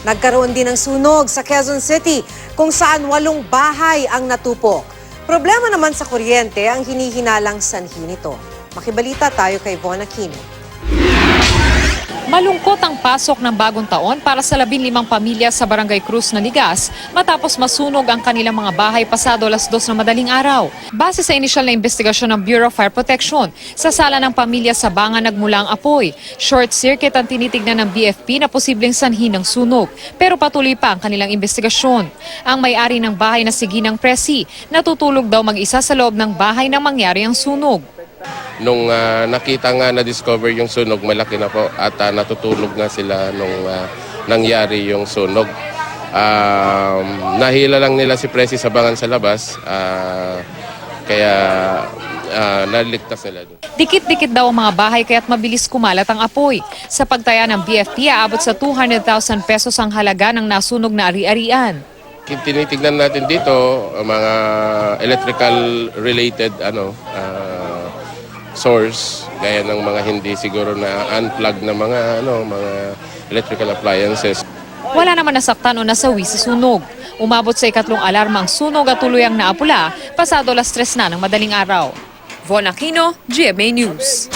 Nagkaroon din ng sunog sa Quezon City kung saan 8 bahay ang natupok. Problema naman sa kuryente ang hinihinalang sanhi nito. Makibalita tayo kay Von Aquino. Malungkot ang pasok ng bagong taon para sa 15 pamilya sa Barangay Cruz na Ligas matapos masunog ang kanilang mga bahay pasado 2:00 ng madaling araw. Base sa inisyal na investigasyon ng Bureau of Fire Protection, sa sala ng pamilya sa Banga nagmula ang apoy. Short circuit ang tinitignan ng BFP na posibleng sanhi ng sunog, pero patuloy pa ang kanilang investigasyon. Ang may-ari ng bahay na si Ginang Presi, natutulog daw mag-isa sa loob ng bahay nang mangyari ang sunog. Nung nakita nga na-discover yung sunog, malaki na po at natutulog nga sila nung nangyari yung sunog. Nahila lang nila si Presi sa bangan sa labas, kaya naligtas nila doon. Dikit-dikit daw ang mga bahay kaya't mabilis kumalat ang apoy. Sa pagtaya ng BFP, aabot sa 200,000 pesos ang halaga ng nasunog na ari-arian. Tinitignan natin dito mga electrical related source, gaya ng mga hindi siguro na unplugged na mga electrical appliances. Wala naman nasaktan o nasawi sa sunog. Umabot sa ikatlong alarma ang sunog at tuluyang naapula pasado 3:00 na ng madaling araw. Von Aquino, GMA News.